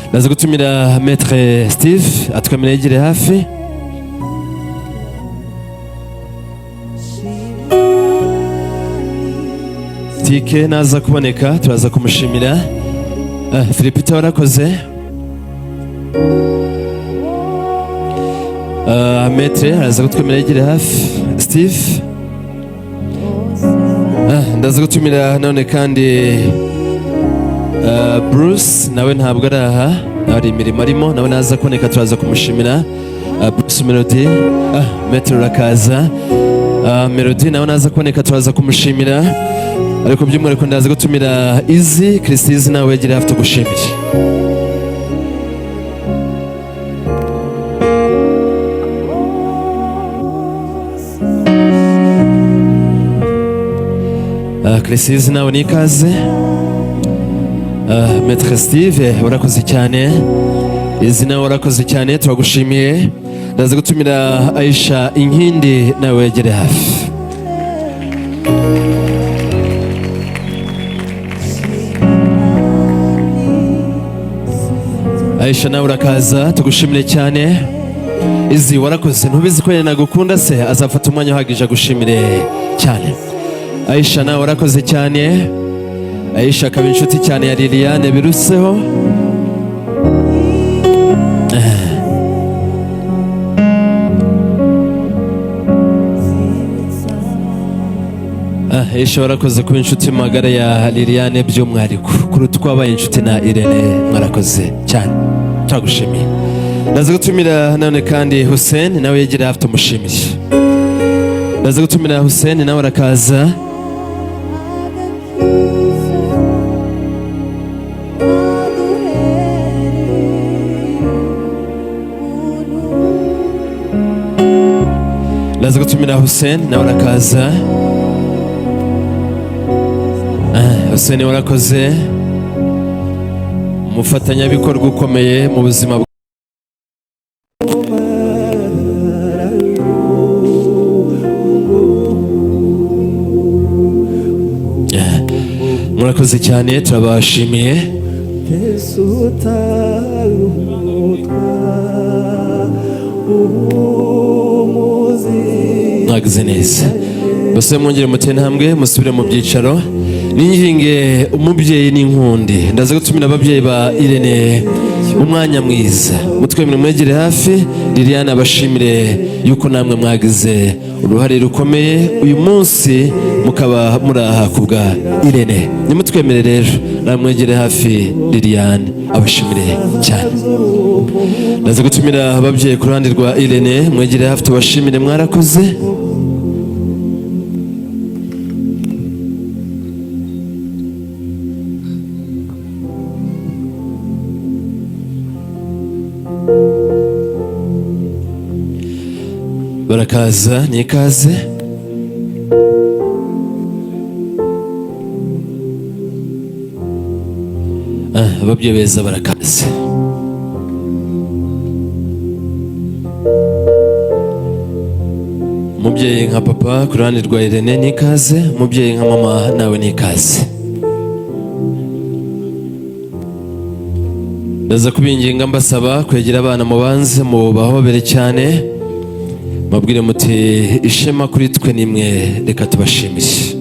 ndaza gutumira Maître Steve atwemereye yegere hafi. Tike naza kuboneka turaza kumushimira. Philipita warakoze. Maître araza kutwemerera yegere hafi. Steve ndaza gutumira none kandi Bruce nawe ntabwo ari aha, hari imirimo arimo, nawe naza kuboneka turaza kumushimira. Bruce Melody Maître urakaza. Melody nawe naza kuboneka turaza kumushimira. Ariko by'umwihariko ndaza gutumira Izi Christize nawe yegere hafi tugushimire. Christize nawe ni ikaze. Maître Steve urakoze cyane. Izi nawe urakoze cyane turagushimiye. Ndaza gutumira Aisha Inkindi nawe yegere hafi. Aisha nawe urakaza tugushimire cyane. Izi warakoze, ntubizi ko nagukunda se azafata umwanya uhagije agushimire cyane. Aisha nawe warakoze cyane. Aisha akaba inshuti cyane ya Liliane biruseho. Aisha warakoze kuba inshuti magara ya Liliane by'umwihariko kuruta uko wabaye inshuti na Irene. Mwarakoze cyane turagushimiye. Ndaza gutumira none kandi Hussein nawe yegere hafi tumushimire. Ndaza gutumira Hussein nawe arakaza. Ndaza gutumira Hussein nawe arakaza. Hussein warakoze, umufatanyabikorwa ukomeye mu buzima bwa murakoze cyane turabashimiye. Mwagize neza bose, mwongere muteye intambwe musubire mu byicaro. Ninginge umubyeyi n'inkundi, ndaza gutumira ababyeyi ba Irene umwanya mwiza mutwemere mwegere hafi. Liliane abashimire yuko namwe mwagize uruhare rukomeye uyu munsi mukaba muraha kubwa Irene. Nimutwemere rero namwe mwegere hafi Liliane abashimire cyane. Ndaza gutumira ababyeyi ku ruhande rwa Irene mwegere hafi tubashimire, mwarakoze. Barakaza ni ikaze. Ababyeyi beza barakaze. Umubyeyi nka papa ku ruhande rwa Irene ni ikaze. Umubyeyi nka mama nawe ni ikaze. Ndaza kubinginga mbasaba kwegera abana mubanze mubahobere cyane, mabwire muti ishema kuri twe nimwe, reka tubashimishe.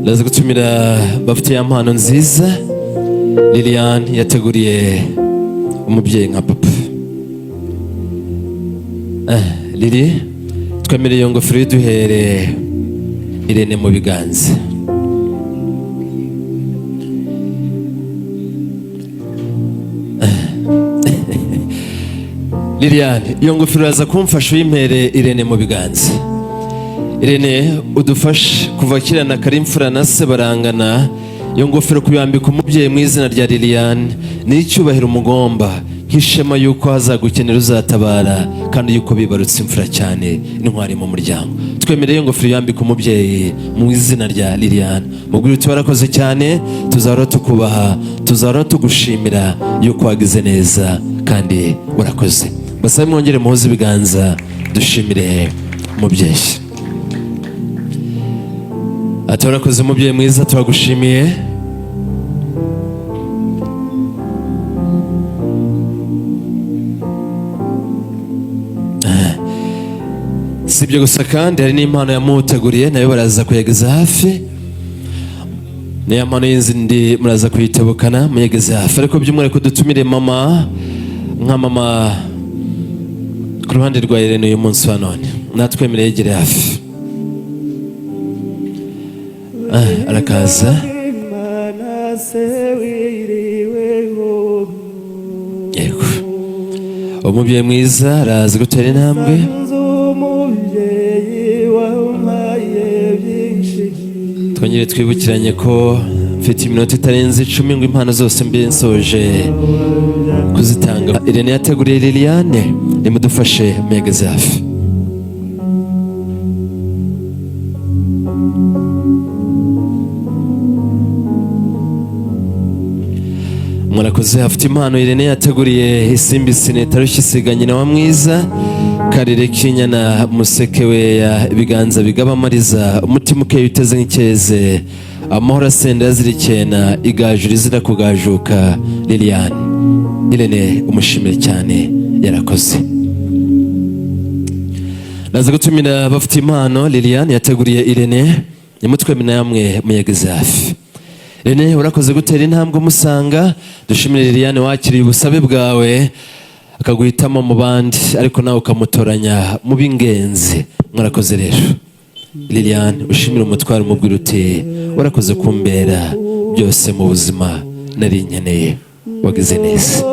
Ndaza gutumira bafite ya mpano nziza Liliane yateguriye umubyeyi nka papa. Lili twemereye iyo ngofero duhere Irene mu biganza. Liliane iyo ngofero iraza kumfasha uyimpere Irene mu biganza. Irene udufashe kuva kera na Karimfura na se barangana. Iyo ngofero kuyambika umubyeyi mu izina rya Liliane ni icyubahiro umugomba, nk'ishema yuko hazagukenera uzatabara kandi yuko bibarutse imfura cyane n'intwari mu muryango. Twemereye iyo ngofero yambika umubyeyi mu izina rya Liliane. Mubwire uti warakoze cyane, tuzahora tukubaha, tuzahora tugushimira yuko wagize neza kandi urakoze. Basabe mwongere muhoze ibiganza dushimire umubyeyi. ati warakoze umubyeyi mwiza, turagushimiye. Si ibyo gusa kandi hari n'impano yamuteguriye, nayo baraza kuyegeza hafi. Niya mpano y'izindi muraza kuyitebukana muyegeze hafi, ariko by'umwihariko dutumire mama nka mama ku ruhande rwa Irene uyu munsi wa none, natwemereye yegere hafi. Arakaza. Yego, umubyeyi mwiza araza gutera intambwe. Twongere twibukiranye ko mfite iminota itarenze 10 ngo impano zose mbe nsoje kuzitanga. Irene yateguriye Liliane, nimudufashe muyegeze hafi. Murakoze. Afite impano Irene yateguriye Isimbi Sinetarushye isiga nyina wa mwiza, karere k'inyana museke we ya ibiganza bigabamariza, umutima ukeye uteze nk'icyeze, amahoro asenda yazirikena, igaju rizira kugajuka. Liliane, Irene umushimire cyane, yarakoze. Naza gutumira bafite impano Liliane yateguriye Irene, nimutwemina yamwe muyegeze hafi. Irene urakoze gutera intambwe umusanga. Dushimire Liliane wakiriye ubusabe bwawe akaguhitamo mu bandi, ariko nawe ukamutoranya mu b'ingenzi. Mwarakoze rero Liliane, ushimire umutwaro umubwira uti warakoze kumbera byose mu buzima nari nkeneye, wagize neza.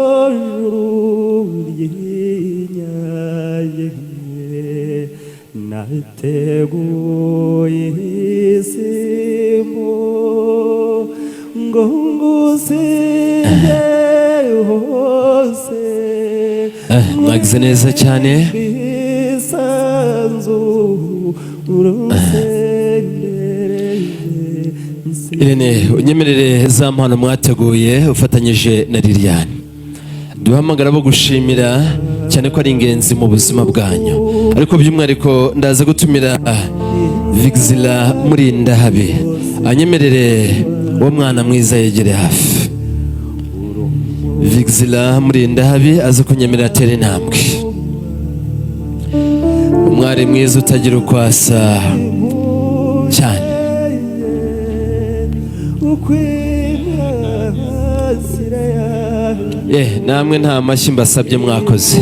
Mwagize neza cyane. Irene, unyemerere za mpano mwateguye ufatanyije na Liliane, duhamagara bo gushimira cyane ko ari ingenzi mu buzima bwanyu, ariko by'umwihariko ndaza gutumira Vigzila Murindahabi, anyemerere uwo mwana mwiza yegere hafi. Vigzila Murindahabi aza kunyemerera atere intambwe. Umwari mwiza utagira ukwasa cyane. Namwe nta mashyi mbasabye, mwakoze.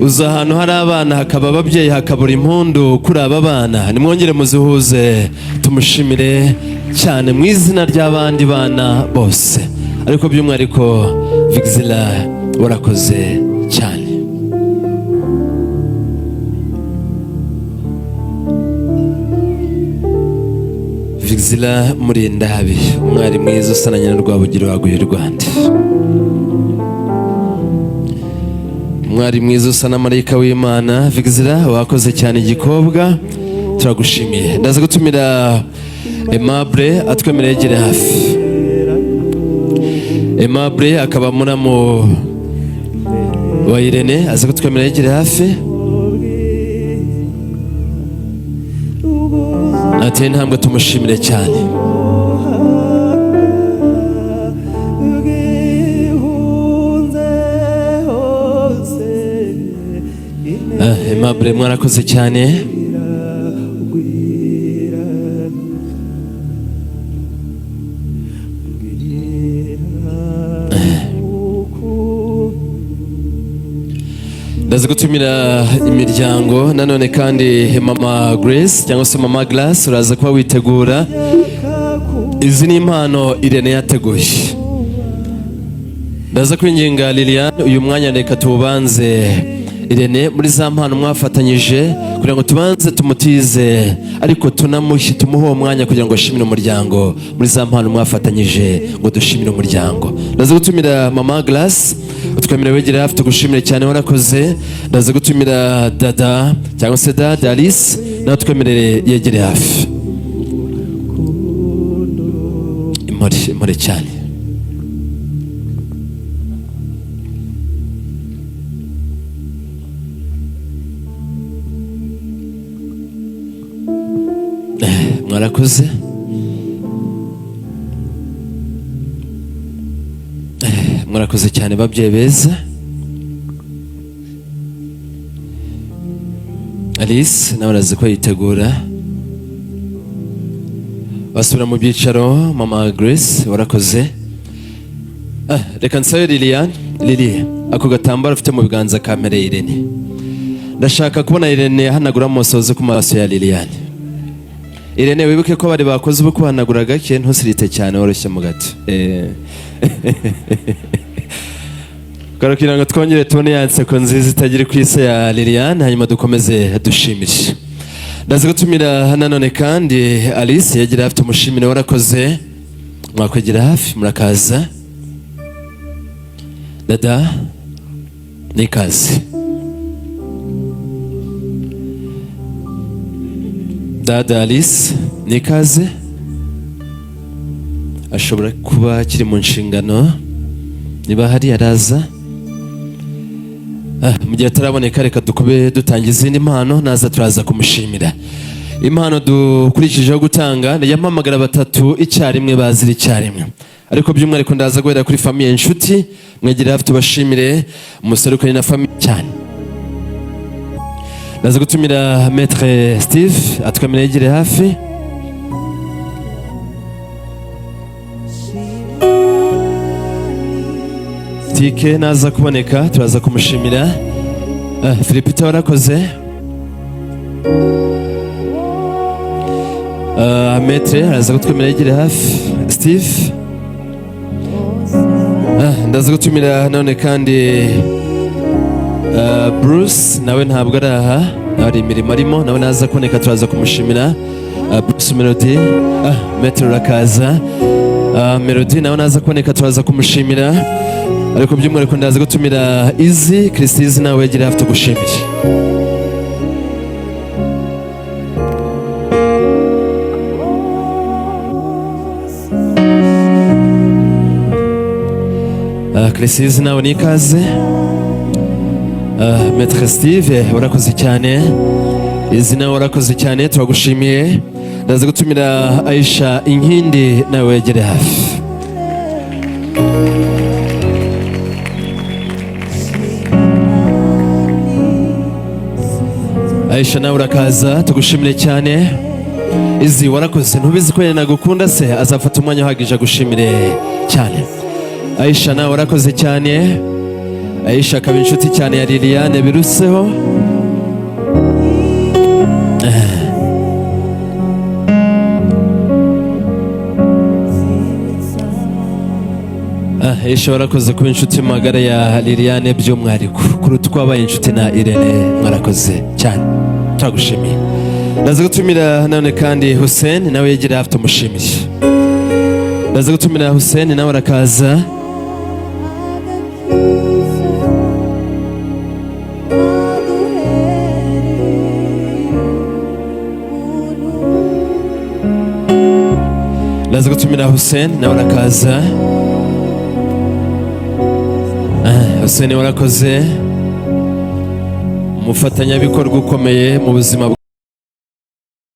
Uza ahantu hari abana hakaba ababyeyi hakabura impundu kuri aba bana, nimwongere muzihuze tumushimire cyane mu izina ry'abandi bana bose, ariko by'umwihariko Vigzila warakoze cyane. Vigzila Murindahabi, umwari mwiza usa na nyina Rwabugiri waguye Rwanda, umwari mwiza usa na marayika w'Imana. Vigzila wakoze cyane igikobwa, turagushimiye. Ndaza gutumira Aimable atwemereye yegere hafi. Aimable akaba muramu wa Irene, aza kutwemerera yegere hafi. Ateye intambwe tumushimire cyane. Aimable mwarakoze cyane. Ndaza gutumira imiryango nanone kandi Mama Grace cyangwa se Mama Glass, uraza kuba witegura. Izi ni impano Irene yateguye. Ndaza kwinginga Liliane uyu mwanya reka tubanze Irene muri za mpano mwafatanyije kugira ngo tubanze tumutize, ariko tunamushye tumuhe umwanya kugira ngo ashimire umuryango muri za mpano mwafatanyije ngo dushimire umuryango. Ndaza gutumira Mama Glass utwemerera wegere hafi tugushimire cyane, warakoze. Ndaza gutumira dada cyangwa se dada Alice nawe twemerere yegere hafi. Imore cyane. mwarakoze. Mwarakoze cyane babyeyi beza. Alice nawe arazi ko yitegura basubira mu byicaro. Mama Grace warakoze. Reka nsabe Lili ako gatambaro ufite mu biganza kamere Irene. Ndashaka kubona Irene ahanagura amosozi ku maso ya Liliane. Irene wibuke ko bari bakoze ubu kuhanagura gake ntusirite cyane woroshye mu gato. Karokira ngo twongere tubone yanseko nziza itagira ku isi ya Liliane, hanyuma dukomeze dushimishe. Ndaza gutumira nanone kandi Alice yagira afite umushimire warakoze. Mwakwegera hafi murakaza. Dada nikaze. Dada Alice nikaze. Ashobora kuba kiri mu nshingano, niba hari araza. Mu gihe ataraboneka reka dukube dutangiza izindi mpano, naza turaza kumushimira. Impano dukurikijeho gutanga yampamagara batatu icyarimwe bazira icyarimwe, ariko by'umwihariko ndaza guhera kuri famiye inshuti. Mwegere hafi tubashimire umuserukanye na famiye cyane. Ndaza gutumira Maître Steve atwemerera yegere hafi. Tike naza kuboneka turaza kumushimira. Philipita warakoze. Maître araza kutwemerera yegere hafi. Steve. Ndaza gutumira none kandi Bruce nawe ntabwo ari aha, hari imirimo arimo, nawe naza kuboneka turaza kumushimira. Bruce Melody. Maître urakaza. Melody nawe naza kuboneka turaza kumushimira. Ariko by'umwihariko ndaza gutumira Izi Christine nawe yegere hafi tugushimire. Christine nawe nikaze. Maître Steve urakoze cyane. Izi nawe urakoze cyane turagushimiye. Ndaza gutumira Aisha Inkindi nawe yegere hafi. Aisha nawe urakaza tugushimire cyane. Izi warakoze, ntubizi ko nagukunda se azafata umwanya uhagije agushimire cyane. Aisha nawe warakoze cyane. Aisha akaba inshuti cyane ya Liliane biruseho. Aisha warakoze kuba inshuti magara ya Liliane by'umwihariko kuruta uko wabaye inshuti na Irene. Mwarakoze cyane turagushimiye. Ndaza gutumira none kandi Hussein nawe yegera hafi tumushimire. Ndaza gutumira Hussein nawe arakaza. Ndaza gutumira Hussein nawe arakaza. Hussein warakoze, umufatanyabikorwa ukomeye mu buzima